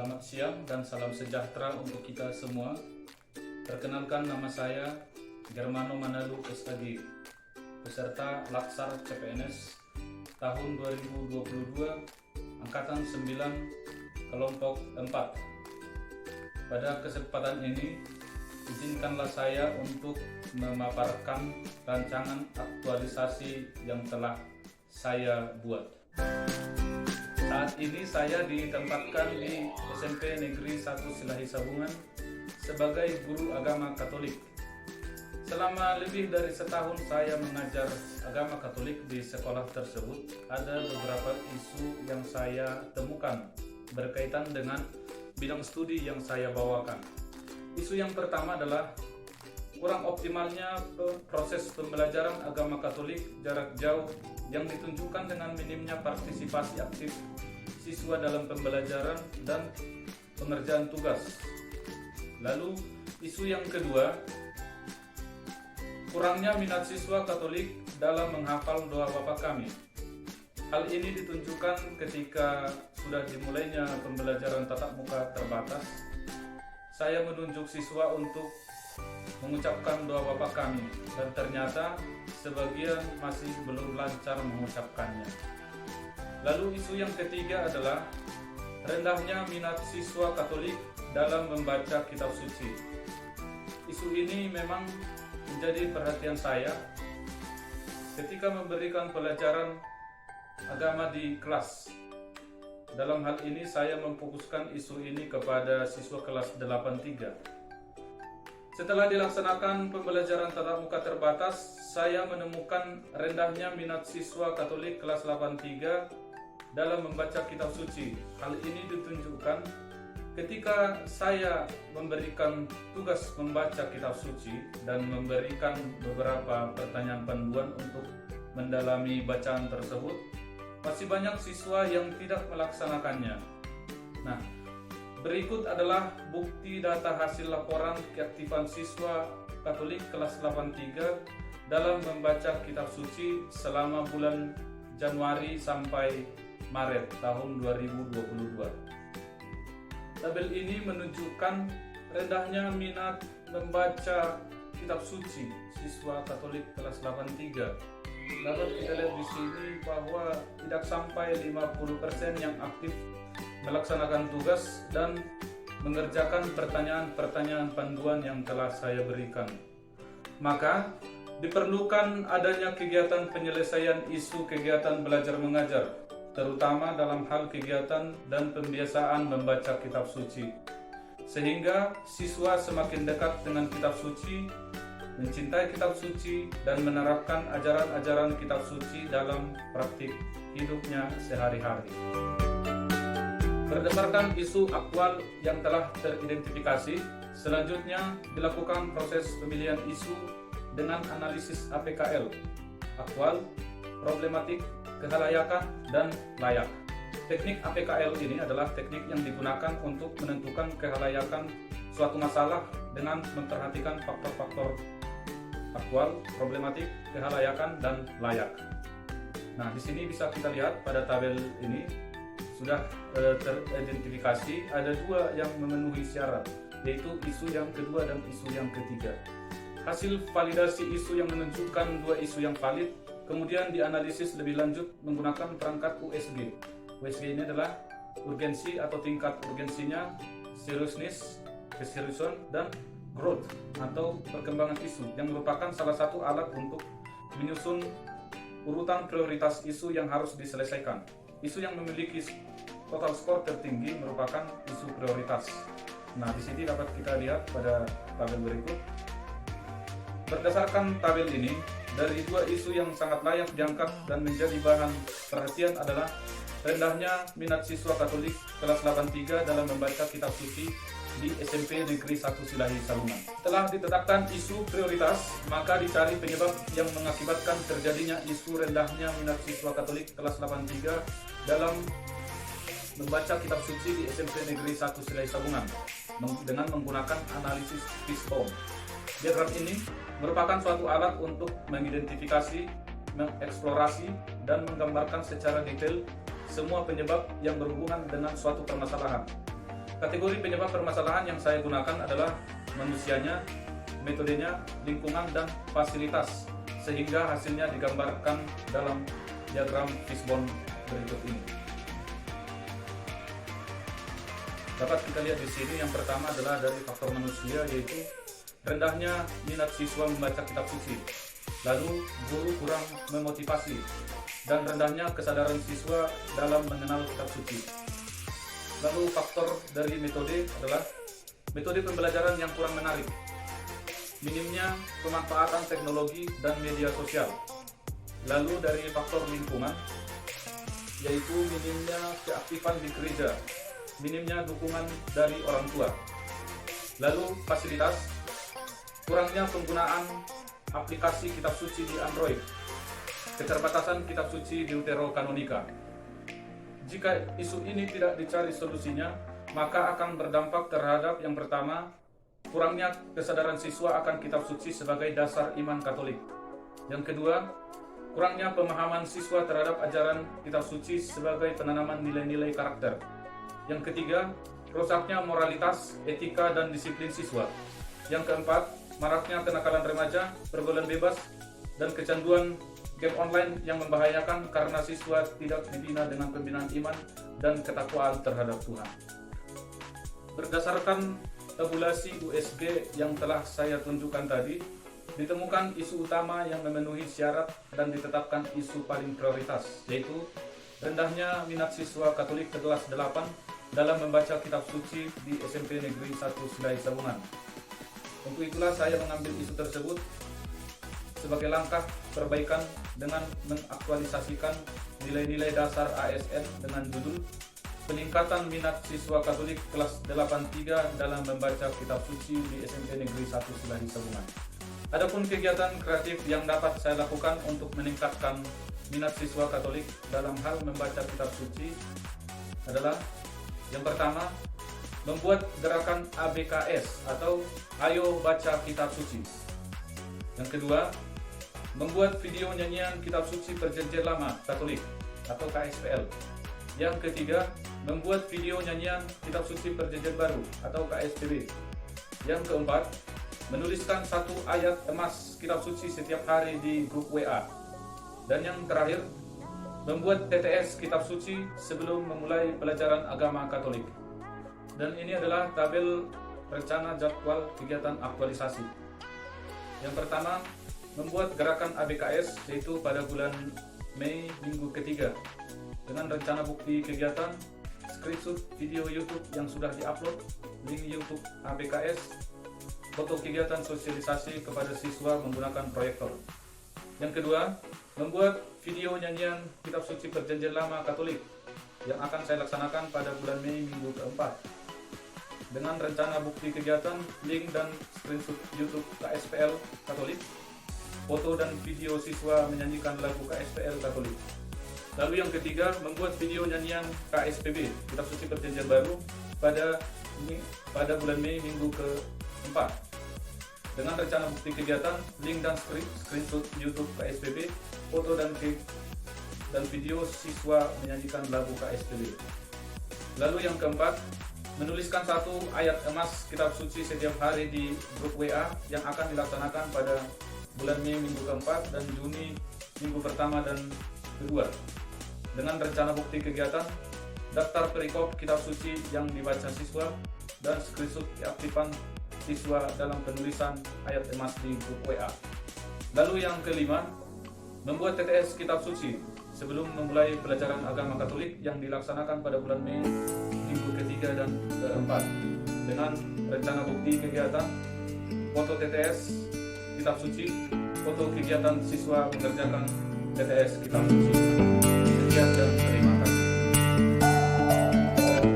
Selamat siang dan salam sejahtera untuk kita semua. Perkenalkan, nama saya Germano Manado SAG, peserta Laksar CPNS tahun 2022, Angkatan 9, Kelompok 4. Pada kesempatan ini, izinkanlah saya untuk memaparkan rancangan aktualisasi yang telah saya buat. Saat ini saya ditempatkan di SMP Negeri 1 Silahi Sabungan sebagai guru agama Katolik. Selama lebih dari setahun saya mengajar agama Katolik di sekolah tersebut, ada beberapa isu yang saya temukan berkaitan dengan bidang studi yang saya bawakan. Isu yang pertama adalah kurang optimalnya proses pembelajaran agama Katolik jarak jauh yang ditunjukkan dengan minimnya partisipasi aktif siswa dalam pembelajaran dan pengerjaan tugas. Lalu isu yang kedua, kurangnya minat siswa Katolik dalam menghafal doa Bapa Kami. Hal ini ditunjukkan ketika sudah dimulainya pembelajaran tatap muka terbatas. Saya menunjuk siswa untuk mengucapkan doa Bapa Kami, dan ternyata sebagian masih belum lancar mengucapkannya. Lalu isu yang ketiga adalah rendahnya minat siswa Katolik dalam membaca kitab suci. Isu ini memang menjadi perhatian saya ketika memberikan pelajaran agama di kelas. Dalam hal ini saya memfokuskan isu ini kepada siswa kelas 83. Setelah dilaksanakan pembelajaran tatap muka terbatas, saya menemukan rendahnya minat siswa Katolik kelas 83 dalam membaca kitab suci. Hal ini ditunjukkan ketika saya memberikan tugas membaca kitab suci dan memberikan beberapa pertanyaan panduan untuk mendalami bacaan tersebut. Masih banyak siswa yang tidak melaksanakannya. Nah, berikut adalah bukti data hasil laporan keaktifan siswa Katolik kelas 83 dalam membaca kitab suci selama bulan Januari sampai Maret tahun 2022. Tabel ini menunjukkan rendahnya minat membaca kitab suci siswa Katolik kelas 83. Dapat kita lihat di sini bahwa tidak sampai 50% yang aktif melaksanakan tugas dan mengerjakan pertanyaan-pertanyaan panduan yang telah saya berikan. Maka diperlukan adanya kegiatan penyelesaian isu kegiatan belajar mengajar, terutama dalam hal kegiatan dan pembiasaan membaca kitab suci, sehingga siswa semakin dekat dengan kitab suci, mencintai kitab suci, dan menerapkan ajaran-ajaran kitab suci dalam praktik hidupnya sehari-hari. Berdasarkan isu aktual yang telah teridentifikasi, selanjutnya dilakukan proses pemilihan isu dengan analisis APKL, aktual, problematik, kehalayakan, dan layak. Teknik APKL ini adalah teknik yang digunakan untuk menentukan kehalayakan suatu masalah dengan memperhatikan faktor-faktor aktual, problematik, kehalayakan, dan layak. Nah, di sini bisa kita lihat pada tabel ini sudah teridentifikasi ada dua yang memenuhi syarat, yaitu isu yang kedua dan isu yang ketiga. Hasil validasi isu yang menunjukkan dua isu yang valid kemudian dianalisis lebih lanjut menggunakan perangkat USG. USG ini adalah urgensi atau tingkat urgensinya, seriousness, keseriusan, dan growth atau perkembangan isu, yang merupakan salah satu alat untuk menyusun urutan prioritas isu yang harus diselesaikan. Isu yang memiliki total skor tertinggi merupakan isu prioritas. Nah, di sini dapat kita lihat pada tabel berikut. Berdasarkan tabel ini, dari dua isu yang sangat layak diangkat dan menjadi bahan perhatian adalah rendahnya minat siswa Katolik kelas 83 dalam membaca kitab suci di SMP Negeri 1 Silahi Sabungan. Setelah ditetapkan isu prioritas, maka dicari penyebab yang mengakibatkan terjadinya isu rendahnya minat siswa Katolik kelas 83 dalam membaca kitab suci di SMP Negeri 1 Silahi Sabungan dengan menggunakan analisis fishbone. Diagram ini merupakan suatu alat untuk mengidentifikasi, mengeksplorasi, dan menggambarkan secara detail semua penyebab yang berhubungan dengan suatu permasalahan. Kategori penyebab permasalahan yang saya gunakan adalah manusianya, metodenya, lingkungan, dan fasilitas, sehingga hasilnya digambarkan dalam diagram fishbone berikut ini. Dapat kita lihat di sini, yang pertama adalah dari faktor manusia, yaitu rendahnya minat siswa membaca kitab suci, lalu guru kurang memotivasi, dan rendahnya kesadaran siswa dalam mengenal kitab suci. Lalu faktor dari metode adalah metode pembelajaran yang kurang menarik, minimnya pemanfaatan teknologi dan media sosial. Lalu dari faktor lingkungan, yaitu minimnya keaktifan di gereja, minimnya dukungan dari orang tua. Lalu fasilitas, kurangnya penggunaan aplikasi kitab suci di Android, keterbatasan kitab suci Deuterokanonika. Jika isu ini tidak dicari solusinya, maka akan berdampak terhadap yang pertama, kurangnya kesadaran siswa akan kitab suci sebagai dasar iman Katolik. Yang kedua, kurangnya pemahaman siswa terhadap ajaran kitab suci sebagai penanaman nilai-nilai karakter. Yang ketiga, rusaknya moralitas, etika, dan disiplin siswa. Yang keempat, maraknya kenakalan remaja, pergaulan bebas, dan kecanduan game online yang membahayakan karena siswa tidak dibina dengan pembinaan iman dan ketakwaan terhadap Tuhan. Berdasarkan tabulasi USG yang telah saya tunjukkan tadi, ditemukan isu utama yang memenuhi syarat dan ditetapkan isu paling prioritas, yaitu rendahnya minat siswa Katolik kelas 8 dalam membaca kitab suci di SMP Negeri 1 Silai Sabungan. Untuk itulah saya mengambil isu tersebut sebagai langkah perbaikan dengan mengaktualisasikan nilai-nilai dasar ASN dengan judul Peningkatan Minat Siswa Katolik kelas 83 dalam membaca kitab suci di SMP Negeri 1 Silai Sabungan. Adapun kegiatan kreatif yang dapat saya lakukan untuk meningkatkan minat siswa Katolik dalam hal membaca kitab suci adalah yang pertama, membuat gerakan ABKS atau Ayo Baca Kitab Suci. Yang kedua, membuat video nyanyian kitab suci Perjanjian Lama Katolik atau KSPL. Yang ketiga, membuat video nyanyian kitab suci Perjanjian Baru atau KSPB. Yang keempat, menuliskan satu ayat emas kitab suci setiap hari di grup WA. Dan yang terakhir, membuat TTS kitab suci sebelum memulai pelajaran agama Katolik. Dan ini adalah tabel rencana jadwal kegiatan aktualisasi. Yang pertama, membuat gerakan ABKS, yaitu pada bulan Mei minggu ketiga, dengan rencana bukti kegiatan, screenshot video YouTube yang sudah diupload, link YouTube ABKS, foto kegiatan sosialisasi kepada siswa menggunakan proyektor. Yang kedua, membuat video nyanyian kitab suci Perjanjian Lama Katolik yang akan saya laksanakan pada bulan Mei minggu keempat, dengan rencana bukti kegiatan, link dan screenshot YouTube KSPL Katolik, foto dan video siswa menyanyikan lagu KSPL Katolik. Lalu yang ketiga, membuat video nyanyian KSPB, Kitab Suci Perjanjian Baru, pada bulan Mei minggu keempat, dengan rencana bukti kegiatan, link dan screenshot YouTube KSPB, foto dan video siswa menyanyikan lagu KSPB. Lalu yang keempat, menuliskan satu ayat emas kitab suci setiap hari di grup WA yang akan dilaksanakan pada bulan Mei minggu keempat dan Juni minggu pertama dan kedua, dengan rencana bukti kegiatan, daftar perikop kitab suci yang dibaca siswa, dan screenshot keaktifan siswa dalam penulisan ayat emas di grup WA. Lalu yang kelima, membuat TTS kitab suci sebelum memulai pelajaran agama Katolik yang dilaksanakan pada bulan Mei minggu ketiga dan keempat, dengan rencana bukti kegiatan, foto TTS kitab suci, foto kegiatan siswa mengerjakan TTS kitab suci. Sekian dan terima kasih.